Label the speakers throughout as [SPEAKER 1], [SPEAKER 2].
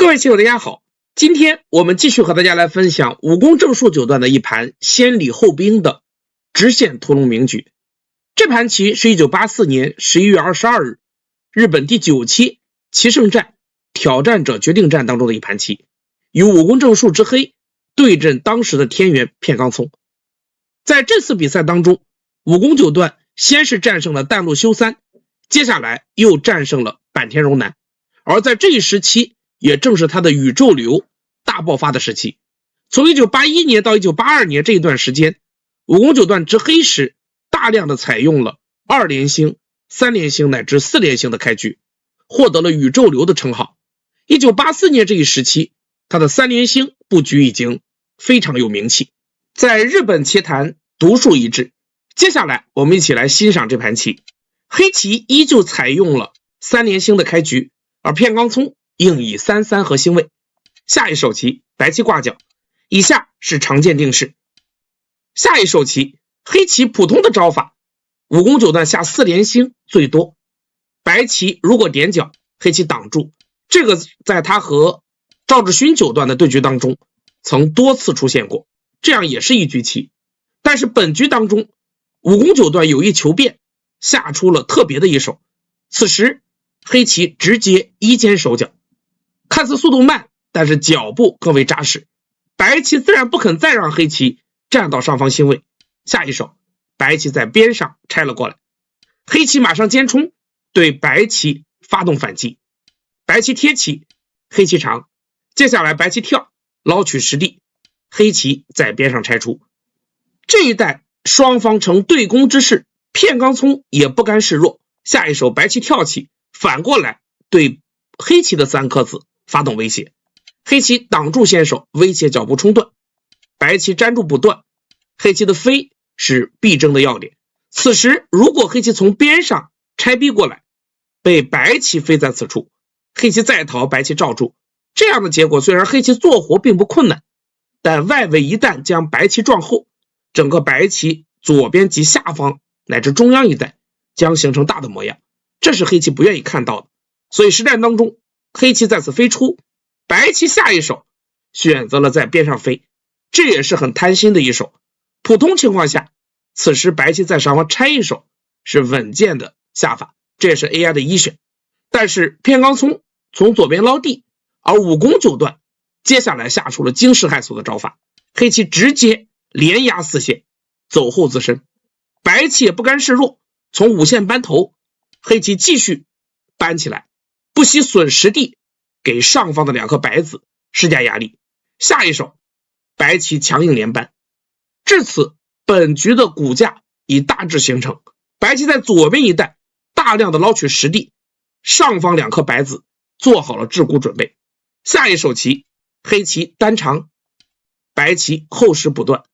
[SPEAKER 1] 各位棋友大家好，今天我们继续和大家来分享武功正数九段的一盘先礼后兵的直线屠龙名局。这盘棋是1984年11月22日日本第9期棋圣战挑战者决定战当中的一盘棋，由武功正数之黑对阵当时的天元片冈聪。在这次比赛当中，武功九段先是战胜了淡路修三，接下来又战胜了坂田荣南，而在这一时期也正是他的宇宙流大爆发的时期。从1981年到1982年这一段时间，武功九段之黑时大量的采用了2连星、3连星乃至4连星的开局，获得了宇宙流的称号。1984年这一时期，他的3连星布局已经非常有名气，在日本棋坛独树一帜。接下来我们一起来欣赏这盘棋。黑棋依旧采用了3连星的开局，而片冈聪应以3-3和星位。下一手棋白棋挂角，以下是常见定式。下一手棋黑棋普通的招法，武功九段下4连星最多，白棋如果点角，黑棋挡住，这个在他和赵志勋九段的对局当中曾多次出现过，这样也是一局棋。但是本局当中武功九段有意求变，下出了特别的一手，此时黑棋直接一尖手脚，看似速度慢，但是脚步更为扎实。白棋自然不肯再让黑棋站到上方星位，下一手白棋在边上拆了过来，黑棋马上尖冲，对白棋发动反击。白棋贴棋，黑棋长，接下来白棋跳，捞取实地，黑棋在边上拆出。这一带双方成对攻之势，片冈聪也不甘示弱，下一手白棋跳起，反过来对黑棋的3颗子发动威胁，黑棋挡住先手，威胁脚步冲断，白棋粘住不断，黑棋的飞是必争的要点。此时如果黑棋从边上拆逼过来，被白棋飞在此处，黑棋再逃，白棋罩住，这样的结果虽然黑棋做活并不困难，但外围一旦将白棋撞后，整个白棋左边及下方乃至中央一带将形成大的模样，这是黑棋不愿意看到的。所以实战当中黑棋在此飞出，白棋下一手选择了在边上飞，这也是很贪心的一手。普通情况下此时白棋在上方拆一手是稳健的下法，这也是 AI 的一选。但是片冈聪从左边捞地，而武功九段接下来下出了惊世骇俗的招法，黑棋直接连压4线，走后自身，白棋也不甘示弱，从5线扳头，黑棋继续扳起来，不惜损实地，给上方的2颗白子施加压力。下一手白棋强硬连扳，至此本局的骨架已大致形成，白棋在左边一带大量的捞取实地，上方2颗白子做好了制骨准备。下一手棋黑棋单长，白棋后势不断，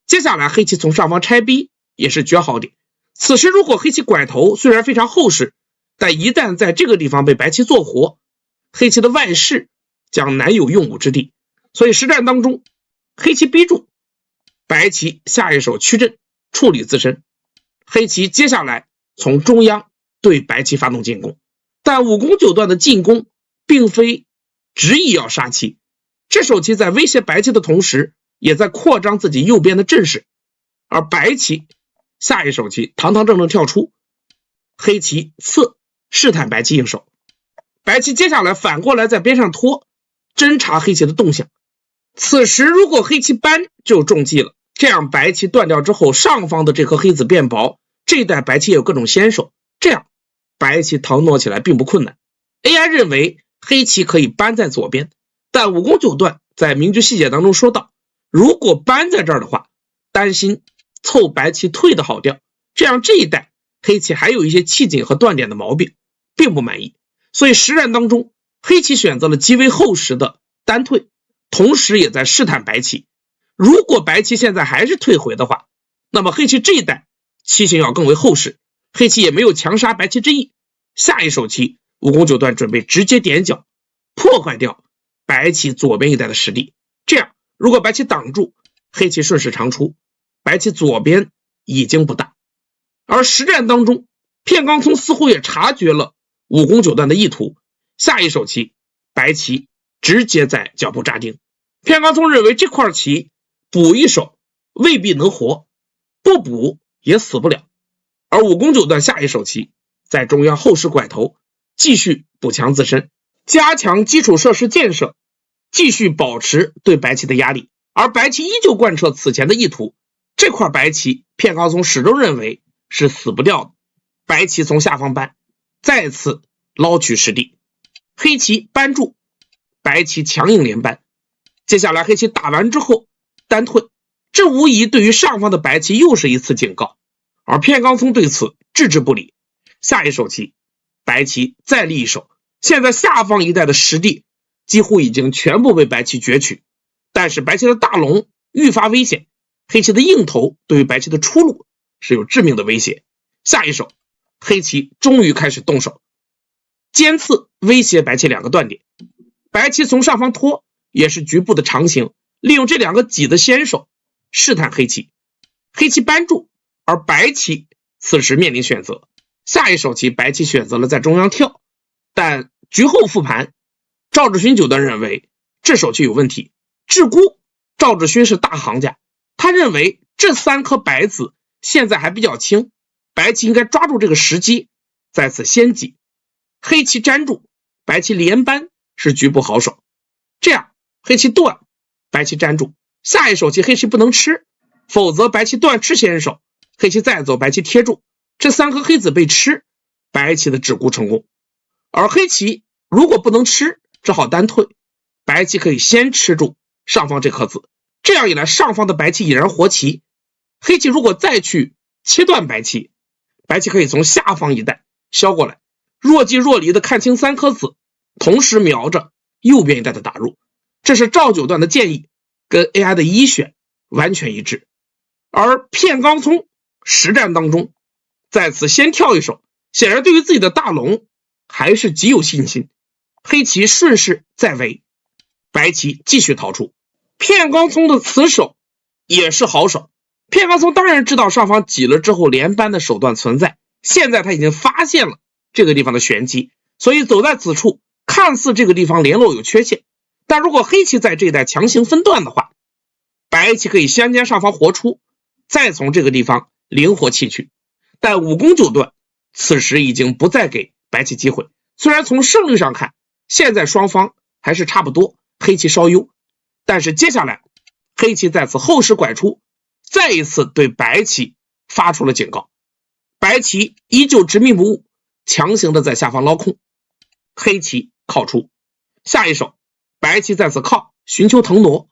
[SPEAKER 1] 接下来黑棋从上方拆逼也是绝好点。此时如果黑棋拐头，虽然非常厚实，但一旦在这个地方被白棋做活，黑棋的外势将难有用武之地。所以实战当中黑棋逼住，白棋下一手趋阵处理自身，黑棋接下来从中央对白棋发动进攻。但武功九段的进攻并非执意要杀棋，这手棋在威胁白棋的同时也在扩张自己右边的阵势，而白棋下一手棋堂堂正正跳出，黑棋侧试探白棋应手，白棋接下来反过来在边上拖，侦查黑棋的动向。此时如果黑棋扳就中计了，这样白棋断掉之后，上方的这颗黑子变薄，这一带白棋也有各种先手，这样白棋逃挪起来并不困难。 AI 认为黑棋可以扳在左边，但武功九段在名局细节当中说到，如果扳在这儿的话，担心凑白棋退的好掉，这样这一带黑棋还有一些弃紧和断点的毛病，并不满意。所以实战当中黑棋选择了极为厚实的单退，同时也在试探白棋，如果白棋现在还是退回的话，那么黑棋这一带棋形要更为厚实，黑棋也没有强杀白棋之意。下一手棋武功九段准备直接点角，破坏掉白棋左边一带的实力，这样如果白棋挡住，黑棋顺势长出，白棋左边已经不大。而实战当中片冈聪似乎也察觉了武功九段的意图，下一手棋白棋直接在脚部扎钉。片冈聪认为这块棋补一手未必能活，不补也死不了。而武功九段下一手棋在中央后势拐头，继续补强自身，加强基础设施建设，继续保持对白棋的压力。而白棋依旧贯彻此前的意图，这块白棋片冈聪始终认为是死不掉的。白棋从下方搬，再次捞取实地。黑棋扳住，白棋强硬连扳。接下来黑棋打完之后单退，这无疑对于上方的白棋又是一次警告，而片冈聪对此置之不理。下一手棋白棋再立一手，现在下方一带的实地几乎已经全部被白棋攫取，但是白棋的大龙愈发危险，黑棋的硬头对于白棋的出路是有致命的威胁。下一手黑棋终于开始动手，尖刺威胁白棋两个断点。白棋从上方拖也是局部的长形，利用这两个挤的先手试探黑棋。黑棋扳住，而白棋此时面临选择。下一手棋白棋选择了在中央跳，但局后复盘，赵志勋九段认为这手棋有问题。自估赵志勋是大行家，他认为这三颗白子现在还比较轻，白棋应该抓住这个时机在此先挤。黑棋粘住，白棋连扳是局部好手，这样黑棋断，白棋粘住。下一手棋黑棋不能吃，否则白棋断吃先手，黑棋再走，白棋贴住，这三颗黑子被吃，白棋的止沽成功。而黑棋如果不能吃，只好单退，白棋可以先吃住上方这颗子，这样一来上方的白棋已然活棋。黑棋如果再去切断白棋，白棋可以从下方一带削过来，若即若离的看清三颗子，同时瞄着右边一带的打入。这是赵九段的建议，跟 AI 的一选完全一致。而片冈聪实战当中在此先跳一手，显然对于自己的大龙还是极有信心。黑棋顺势再围，白棋继续逃出。片冈聪的此手也是好手，片冈聪当然知道上方挤了之后连扳的手段存在，现在他已经发现了这个地方的玄机，所以走在此处，看似这个地方联络有缺陷，但如果黑棋在这一带强行分段的话，白棋可以先将上方活出，再从这个地方灵活弃去。但武功九段此时已经不再给白棋机会，虽然从胜率上看现在双方还是差不多，黑棋稍优，但是接下来黑棋在此后势拐出，再一次对白棋发出了警告。白棋依旧执迷不悟，强行的在下方捞空，黑棋靠出。下一手白棋在此靠，寻求腾挪，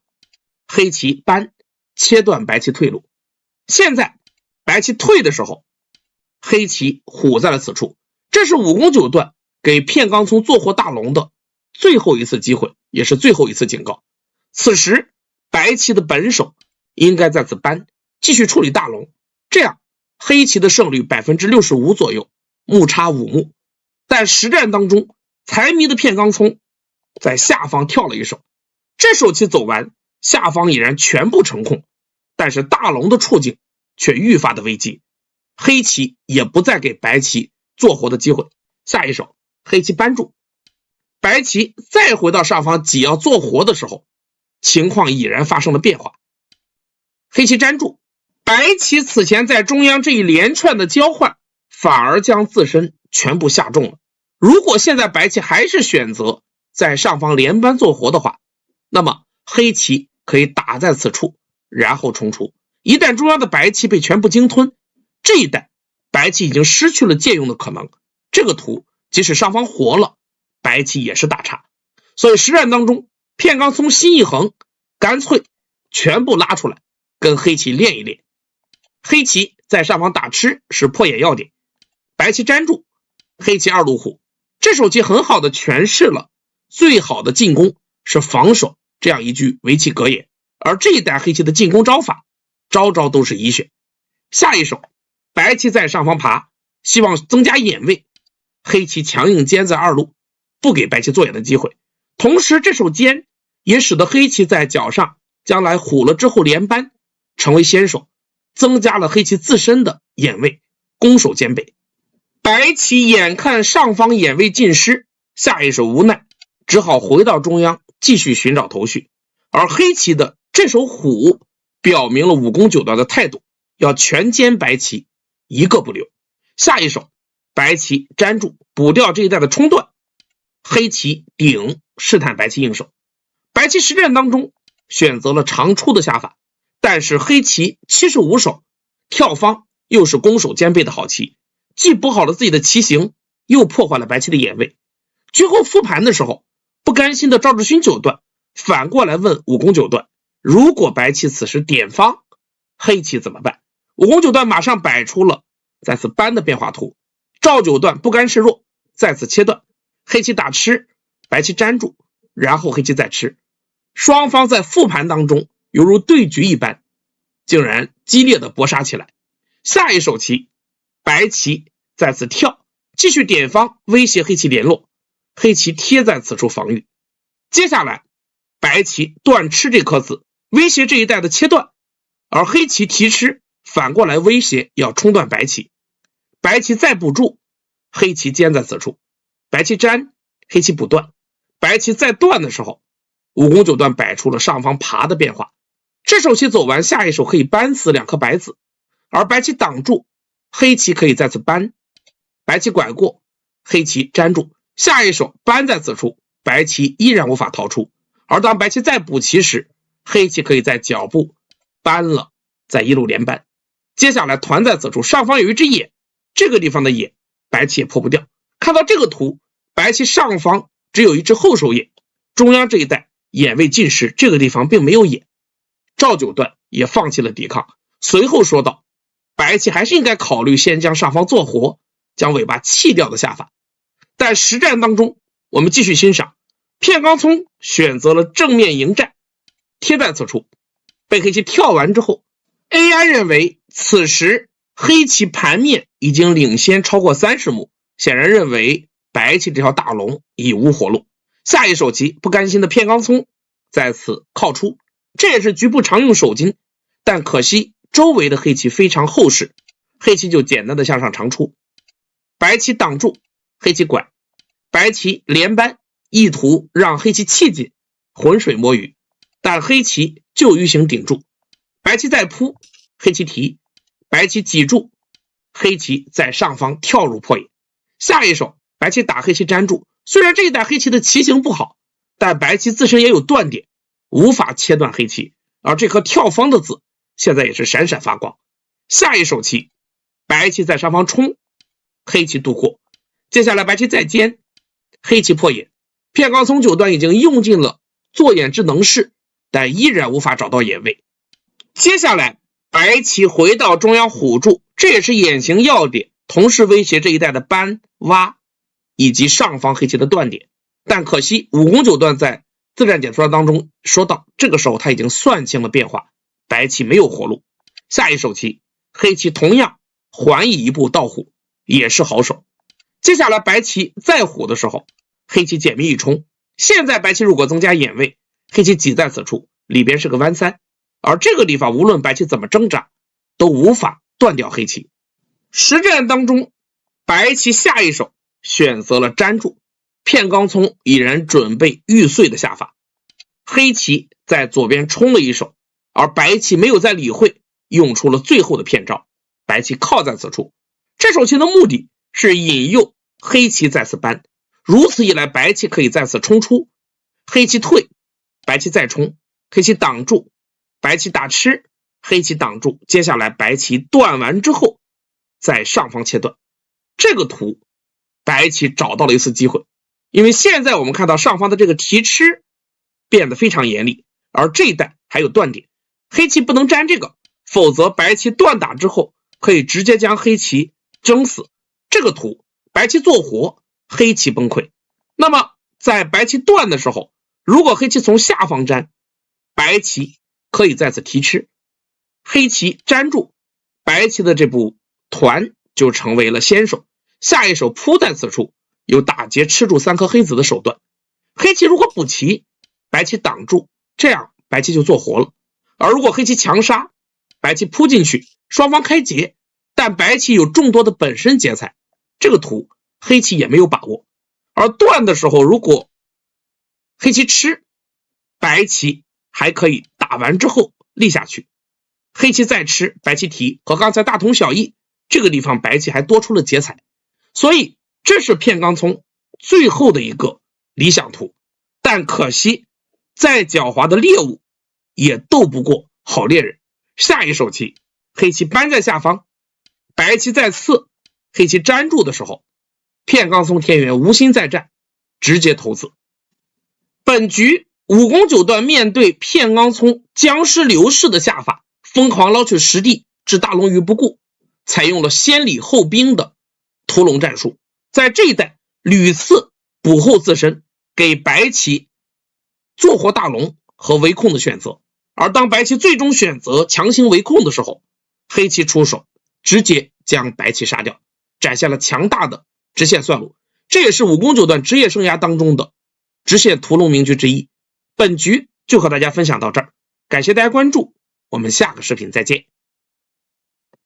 [SPEAKER 1] 黑棋扳切断白棋退路。现在白棋退的时候，黑棋虎在了此处，这是武功九段给片冈聪做活大龙的最后一次机会，也是最后一次警告。此时白棋的本手应该在此扳，继续处理大龙，这样黑棋的胜率 65% 左右，目差5目。但实战当中财迷的片冈聪在下方跳了一手，这手棋走完，下方已然全部成空，但是大龙的处境却愈发的危机，黑棋也不再给白棋做活的机会。下一手黑棋扳住，白棋再回到上方挤要做活的时候，情况已然发生了变化。黑棋粘住，白棋此前在中央这一连串的交换反而将自身全部下重了。如果现在白棋还是选择在上方连扳做活的话，那么黑棋可以打在此处然后冲出。一旦中央的白棋被全部鲸吞，这一带白棋已经失去了借用的可能，这个图即使上方活了，白棋也是打叉。所以实战当中片冈聪心一横，干脆全部拉出来跟黑棋练一练。黑棋在上方打吃是破眼要点，白棋粘住，黑棋二路虎。这手棋很好的诠释了最好的进攻是防守这样一句围棋格言，而这一代黑棋的进攻招法招招都是一选。下一手白棋在上方爬，希望增加眼位，黑棋强硬尖在二路，不给白棋做眼的机会。同时这手尖也使得黑棋在角上将来虎了之后连扳成为先手，增加了黑棋自身的眼位，攻守兼备。白棋眼看上方眼位尽失，下一手无奈只好回到中央继续寻找头绪。而黑棋的这手虎表明了武功九段的态度，要全歼白棋，一个不留。下一手白棋粘住，补掉这一带的冲断，黑棋顶，试探白棋应手。白棋实战当中选择了长出的下法，但是黑棋75手，跳方又是攻守兼备的好棋，既补好了自己的棋形，又破坏了白棋的眼位。局后复盘的时候，不甘心的赵志勋九段反过来问武功九段，如果白棋此时点方，黑棋怎么办？武功九段马上摆出了再次扳的变化图，赵九段不甘示弱，再次切断，黑棋打吃，白棋粘住，然后黑棋再吃。双方在复盘当中犹如对局一般，竟然激烈的搏杀起来。下一手棋，白棋再次跳，继续点方威胁黑棋联络，黑棋贴在此处防御。接下来白棋断吃这颗子，威胁这一带的切断，而黑棋提吃，反过来威胁要冲断白棋。白棋再补住，黑棋坚在此处，白棋粘，黑棋补断，白棋再断的时候，武功九段摆出了上方爬的变化。这手棋走完，下一手可以扳死两颗白子，而白棋挡住，黑棋可以再次扳，白棋拐过，黑棋粘住，下一手扳在此处，白棋依然无法逃出。而当白棋再补棋时，黑棋可以在脚步扳了，再一路连扳。接下来团在此处，上方有一只野，这个地方的野白棋也破不掉。看到这个图，白棋上方只有一只后手野，中央这一带眼位尽失，这个地方并没有野。赵九段也放弃了抵抗，随后说道，白棋还是应该考虑先将上方做活，将尾巴弃掉的下法。但实战当中，我们继续欣赏，片冈聪选择了正面迎战，贴在此处，被黑棋跳完之后， AI 认为此时黑棋盘面已经领先超过30目，显然认为白棋这条大龙已无活路。下一手棋，不甘心的片冈聪再次靠出，这也是局部常用手筋，但可惜周围的黑棋非常厚实，黑棋就简单的向上长出，白棋挡住，黑棋拐，白棋连扳，意图让黑棋气紧，浑水摸鱼，但黑棋就鱼形顶住，白棋再扑，黑棋提，白棋挤住，黑棋在上方跳入破野。下一手白棋打黑棋粘住，虽然这一带黑棋的棋形不好，但白棋自身也有断点，无法切断黑棋，而这颗跳方的子现在也是闪闪发光。下一手棋，白棋在上方冲，黑棋渡过，接下来白棋再尖，黑棋破野。片冈聪九段已经用尽了做眼之能事，但依然无法找到眼位。接下来白棋回到中央虎住，这也是眼形要点，同时威胁这一带的扳挖以及上方黑棋的断点。但可惜武功九段在自战解说当中说到，这个时候他已经算清了变化，白棋没有活路。下一手棋，黑棋同样还以一步到虎，也是好手。接下来白棋再虎的时候，黑棋简密一冲，现在白棋如果增加眼位，黑棋挤在此处，里边是个弯三，而这个地方无论白棋怎么挣扎，都无法断掉黑棋。实战当中，白棋下一手选择了粘住，片冈聪已然准备玉碎的下法，黑棋在左边冲了一手，而白棋没有再理会，用出了最后的骗招，白棋靠在此处。这手棋的目的是引诱黑棋再次扳，如此一来白棋可以再次冲出，黑棋退，白棋再冲，黑棋挡住，白棋打吃，黑棋挡住，接下来白棋断完之后在上方切断。这个图白棋找到了一次机会，因为现在我们看到上方的这个提吃变得非常严厉，而这一带还有断点，黑棋不能粘这个，否则白棋断打之后可以直接将黑棋蒸死。这个图白棋做活，黑棋崩溃。那么在白棋断的时候，如果黑棋从下方粘，白棋可以再次提吃，黑棋粘住，白棋的这步团就成为了先手。下一手扑在此处，有打劫吃住3颗黑子的手段。黑棋如果补棋，白棋挡住，这样白棋就做活了。而如果黑棋强杀，白棋扑进去，双方开劫，但白棋有众多的本身劫财，这个图黑棋也没有把握。而断的时候，如果黑棋吃，白棋还可以打完之后立下去，黑棋再吃，白棋提，和刚才大同小异，这个地方白棋还多出了劫财，所以这是片冈聪最后的一个理想图。但可惜再狡猾的猎物也斗不过好猎人。下一手棋，黑棋搬在下方，白棋在刺，黑棋粘住的时候，片冈聪天元无心再战，直接投子。本局武功九段面对片冈聪僵尸流士的下法，疯狂捞取实地，置大龙于不顾，采用了先礼后兵的屠龙战术，在这一带屡次补后自身，给白棋做活大龙和围控的选择。而当白棋最终选择强行围控的时候，黑棋出手直接将白棋杀掉，展现了强大的直线算路。这也是武功九段职业生涯当中的直线屠龙名局之一。本局就和大家分享到这儿，感谢大家关注，我们下个视频再见。